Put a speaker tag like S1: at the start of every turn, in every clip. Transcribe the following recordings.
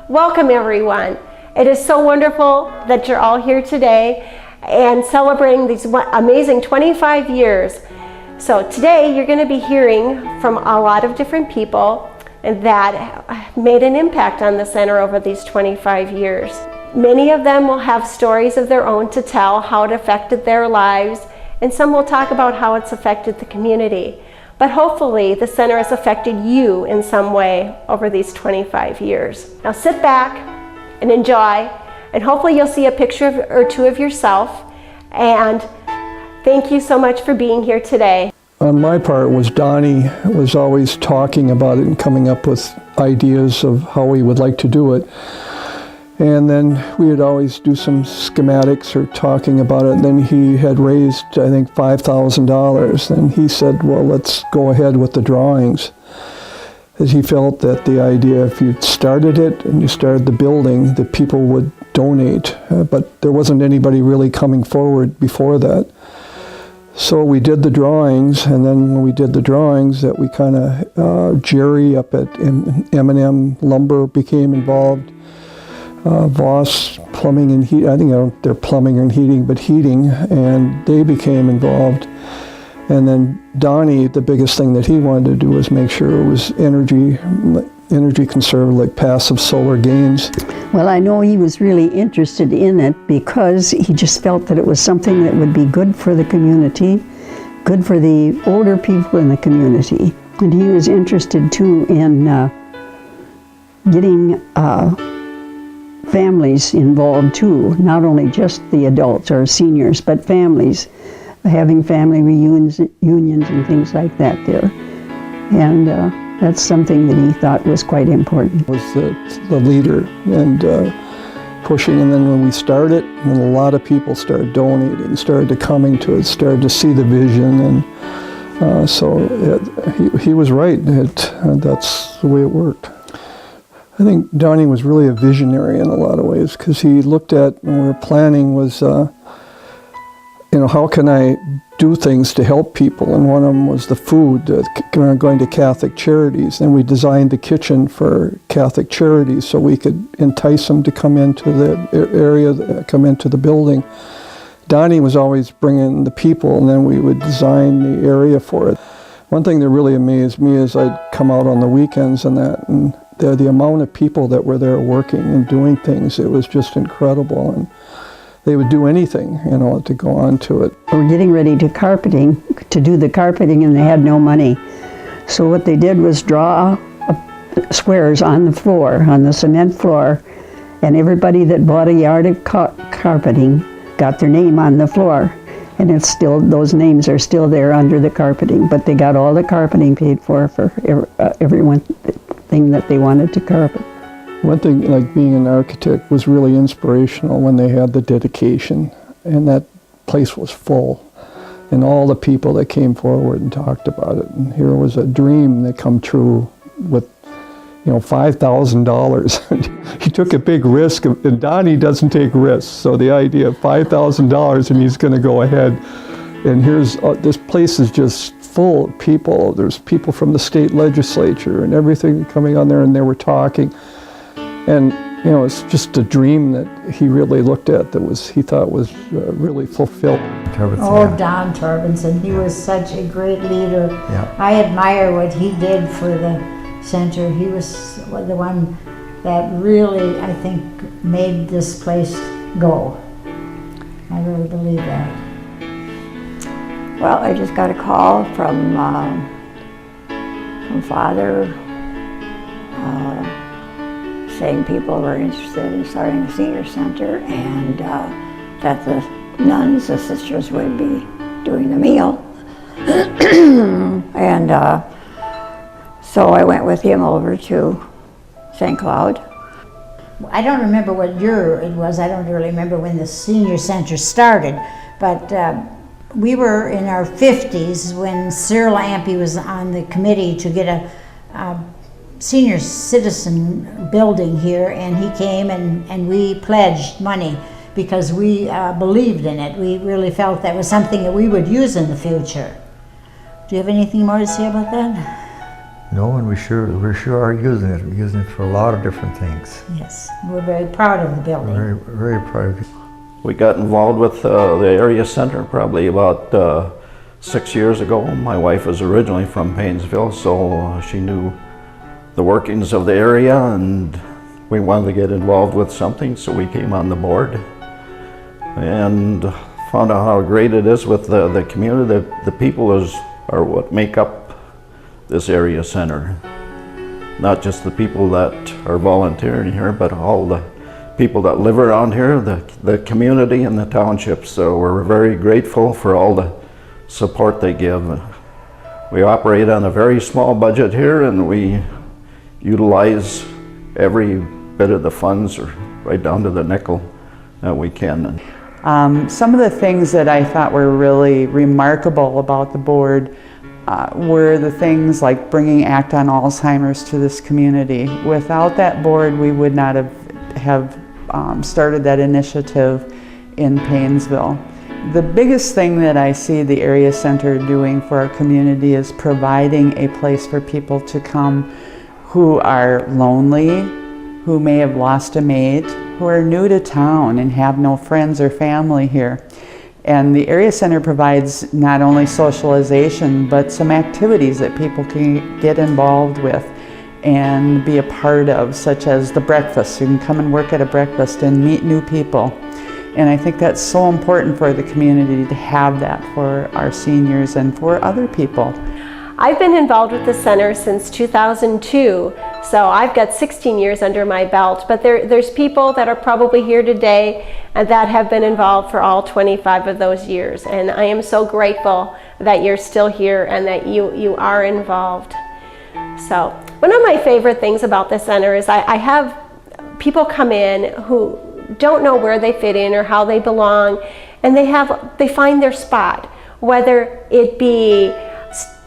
S1: Welcome everyone. It is so wonderful that you're all here today and celebrating these amazing 25 years. So today you're going to be hearing from a lot of different people that made an impact on the center over these 25 years. Many of them will have stories of their own to tell, how it affected their lives, and some will talk about how it's affected the community. But hopefully the center has affected you in some way over these 25 years. Now sit back and enjoy, and hopefully you'll see a picture or two of yourself. And thank you so much for being here today.
S2: On my part was Donnie was always talking about it and coming up with ideas of how we would like to do it. And then we would always do some schematics or talking about it. And then he had raised, I think, $5,000. And he said, well, let's go ahead with the drawings. As he felt that the idea, if you started it and you started the building, that people would donate. But there wasn't anybody really coming forward before that. So we did the drawings, and then when we did the drawings, that we kind of, Jerry up at M&M Lumber became involved. Voss Plumbing and Heating, I think they're plumbing and heating, but heating, and they became involved. And then Donnie, the biggest thing that he wanted to do was make sure it was energy conservative, like passive solar gains.
S3: Well, I know he was really interested in it because he just felt that it was something that would be good for the community, good for the older people in the community. And he was interested too in getting families involved too, not only just the adults or seniors, but families, having family reunions and things like that there. And that's something that he thought was quite important.
S2: Was the leader and pushing, and then when we started, and a lot of people started donating, started to coming to it, started to see the vision, and he was right. That's the way it worked. I think Donnie was really a visionary in a lot of ways, because he looked at, when we were planning, was, how can I do things to help people? And one of them was the food, going to Catholic Charities. And we designed the kitchen for Catholic Charities so we could entice them to come into the area, come into the building. Donnie was always bringing the people, and then we would design the area for it. One thing that really amazed me is I'd come out on the weekends and the amount of people that were there working and doing things, it was just incredible. And they would do anything, to go on to it.
S3: They were getting ready to do the carpeting, and they had no money. So what they did was draw squares on the floor, on the cement floor, and everybody that bought a yard of carpeting got their name on the floor. And it's still, those names are still there under the carpeting, but they got all the carpeting paid for everyone thing that they wanted to carpet.
S2: One thing, like being an architect, was really inspirational when they had the dedication, and that place was full, and all the people that came forward and talked about it. And here was a dream that come true with, $5,000. He took a big risk, and Donnie doesn't take risks. So the idea of $5,000, and he's going to go ahead, and here's this place is just full of people. There's people from the state legislature and everything coming on there, and they were talking. And, it's just a dream that he really looked at he thought was really fulfilled.
S4: Don Torbenson, he was such a great leader.
S5: Yeah.
S4: I admire what he did for the center. He was the one that really, I think, made this place go. I really believe that.
S6: Well, I just got a call from Father saying people were interested in starting a senior center, and that the nuns, the sisters, would be doing the meal. And so I went with him over to St. Cloud.
S4: I don't remember what year it was. I don't really remember when the senior center started, but we were in our 50s when Cyril Ampey was on the committee to get a senior citizen building here, and he came and we pledged money because we believed in it. We really felt that was something that we would use in the future. Do you have anything more to say about that?
S5: No, and we sure are using it. We're using it for a lot of different things.
S4: Yes, we're very proud of the building.
S5: Very, very proud of it.
S7: We got involved with the area center probably about 6 years ago. My wife was originally from Paynesville, so she knew the workings of the area, and we wanted to get involved with something, so we came on the board and found out how great it is with the community. The people are what make up this area center. Not just the people that are volunteering here, but all the people that live around here, the community and the township. So we're very grateful for all the support they give. We operate on a very small budget here, and we utilize every bit of the funds, or right down to the nickel, that we can.
S8: Some of the things that I thought were really remarkable about the board were the things like bringing ACT on Alzheimer's to this community. Without that board, we would not have started that initiative in Paynesville. The biggest thing that I see the area center doing for our community is providing a place for people to come who are lonely, who may have lost a mate, who are new to town and have no friends or family here. And the area center provides not only socialization, but some activities that people can get involved with and be a part of, such as the breakfast. You can come and work at a breakfast and meet new people. And I think that's so important for the community to have that for our seniors and for other people.
S1: I've been involved with the center since 2002, so I've got 16 years under my belt, but there's people that are probably here today and that have been involved for all 25 of those years, and I am so grateful that you're still here and that you are involved. So one of my favorite things about the center is I have people come in who don't know where they fit in or how they belong, and they find their spot, whether it be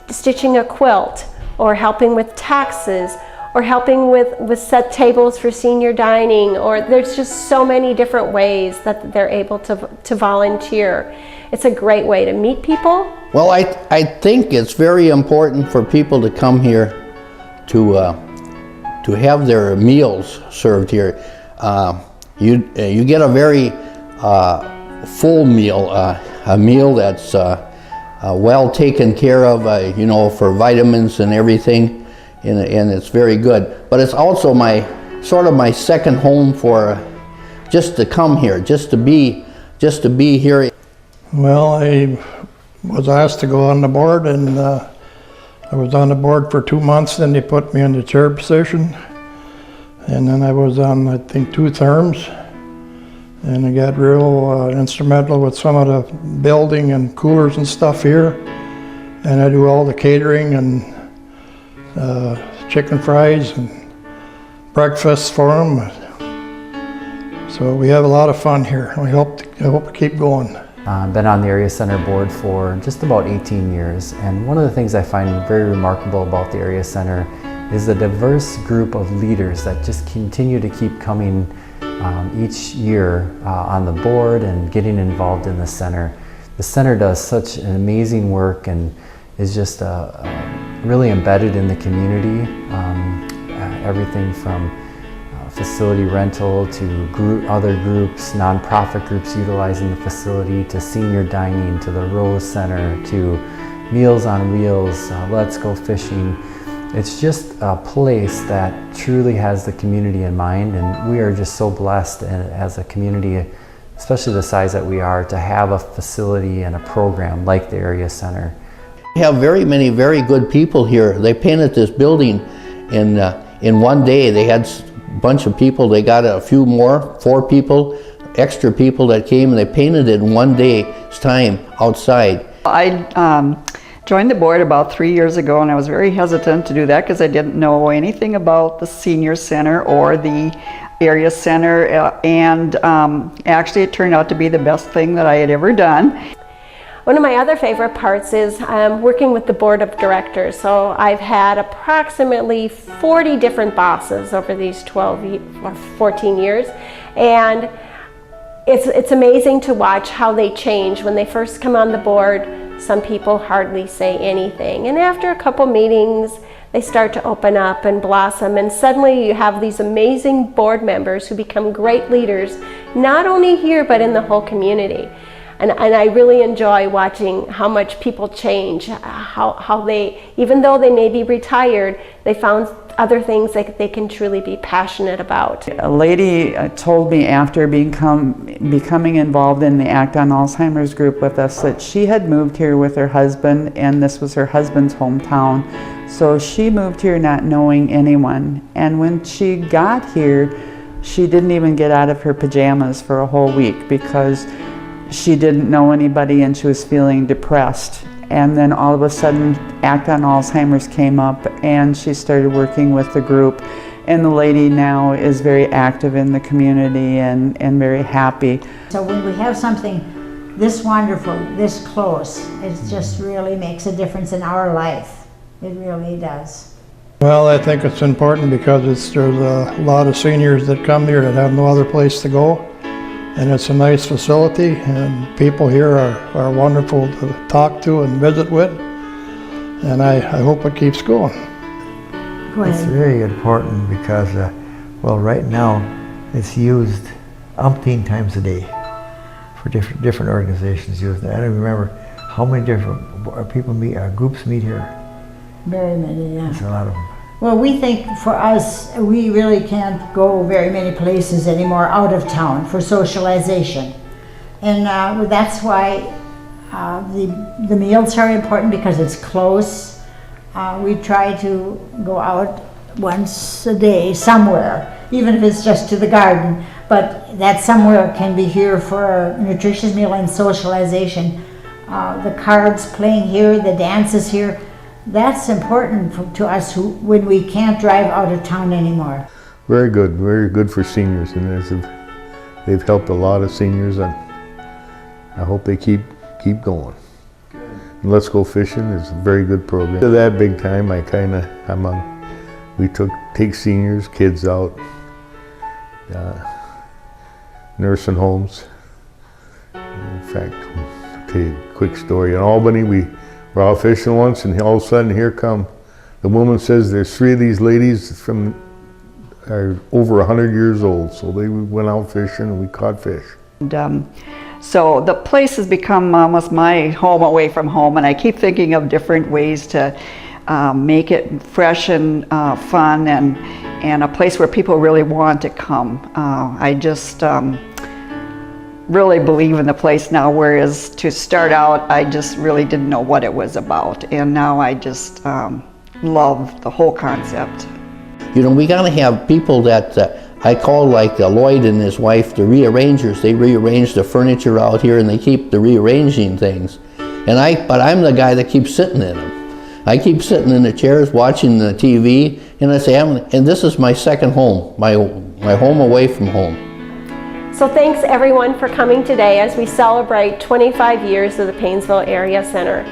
S1: stitching a quilt, or helping with taxes, or helping with set tables for senior dining, or there's just so many different ways that they're able to volunteer. It's a great way to meet people.
S9: Well, I think it's very important for people to come here to have their meals served here. You get a very full meal, a meal that's well taken care of, for vitamins and everything, and it's very good. But it's also sort of my second home for just to come here, just to be here.
S2: Well, I was asked to go on the board, and I was on the board for 2 months. Then they put me in the chair position, and then I was on, I think, 2 terms. And I got real instrumental with some of the building and coolers and stuff here. And I do all the catering and chicken fries and breakfast for them. So we have a lot of fun here. I hope to keep going.
S10: I've been on the Area Center board for just about 18 years. And one of the things I find very remarkable about the Area Center is the diverse group of leaders that just continue to keep coming each year on the board and getting involved in the center. The center does such an amazing work and is just really embedded in the community. Everything from facility rental to other groups, nonprofit groups utilizing the facility, to senior dining, to the Rose Center, to Meals on Wheels, Let's Go Fishing. It's just a place that truly has the community in mind, and we are just so blessed as a community, especially the size that we are, to have a facility and a program like the Area Center.
S9: We have very many very good people here. They painted this building in one day. They had a bunch of people. They got a few more, 4 people, extra people that came, and they painted it in one day's time outside.
S3: I joined the board about 3 years ago, and I was very hesitant to do that because I didn't know anything about the senior center or the area center, and actually it turned out to be the best thing that I had ever done.
S1: One of my other favorite parts is working with the board of directors. So I've had approximately 40 different bosses over these 12 or 14 years, and it's amazing to watch how they change. When they first come on the board, some people hardly say anything, and after a couple meetings they start to open up and blossom, and suddenly you have these amazing board members who become great leaders, not only here but in the whole community. And I really enjoy watching how much people change, how they, even though they may be retired, they found other things that they can truly be passionate about.
S8: A lady told me after becoming involved in the Act on Alzheimer's group with us that she had moved here with her husband, and this was her husband's hometown. So she moved here not knowing anyone, and when she got here, she didn't even get out of her pajamas for a whole week because she didn't know anybody and she was feeling depressed. And then all of a sudden, Act on Alzheimer's came up and she started working with the group. And the lady now is very active in the community and very happy.
S4: So when we have something this wonderful, this close, it just really makes a difference in our life. It really does.
S11: Well, I think it's important because there's a lot of seniors that come here that have no other place to go. And it's a nice facility, and people here are wonderful to talk to and visit with. And I hope it keeps going.
S4: Go ahead.
S5: It's very important because, well, right now it's used umpteen times a day for different organizations using it. I don't remember how many different people groups meet here.
S4: Very many, yeah.
S5: It's a lot of them.
S4: Well, we think for us, we really can't go very many places anymore out of town for socialization. And that's why the meals are important because it's close. We try to go out once a day somewhere, even if it's just to the garden. But that somewhere can be here for a nutritious meal and socialization. The cards playing here, the dances here. That's important to us when we can't drive out of town anymore.
S12: Very good for seniors, and they've helped a lot of seniors, and I hope they keep going. And Let's Go Fishing is a very good program. To that big time, we take seniors, kids out, nursing homes. In fact, I'll tell you a quick story. In Albany, we were out fishing once, and all of a sudden here come, the woman says there's 3 of these ladies are over 100 years old, so they went out fishing and we caught fish.
S3: And, so the place has become almost my home away from home, and I keep thinking of different ways to make it fresh and fun and a place where people really want to come. I just really believe in the place now, whereas to start out I just really didn't know what it was about, and now I just love the whole concept.
S9: You know, we gotta have people that I call like Lloyd and his wife, the rearrangers. They rearrange the furniture out here and they keep the rearranging things. But I'm the guy that keeps sitting in them. I keep sitting in the chairs watching the TV, and I say, and this is my second home, my home away from home.
S1: So thanks everyone for coming today as we celebrate 25 years of the Paynesville Area Center.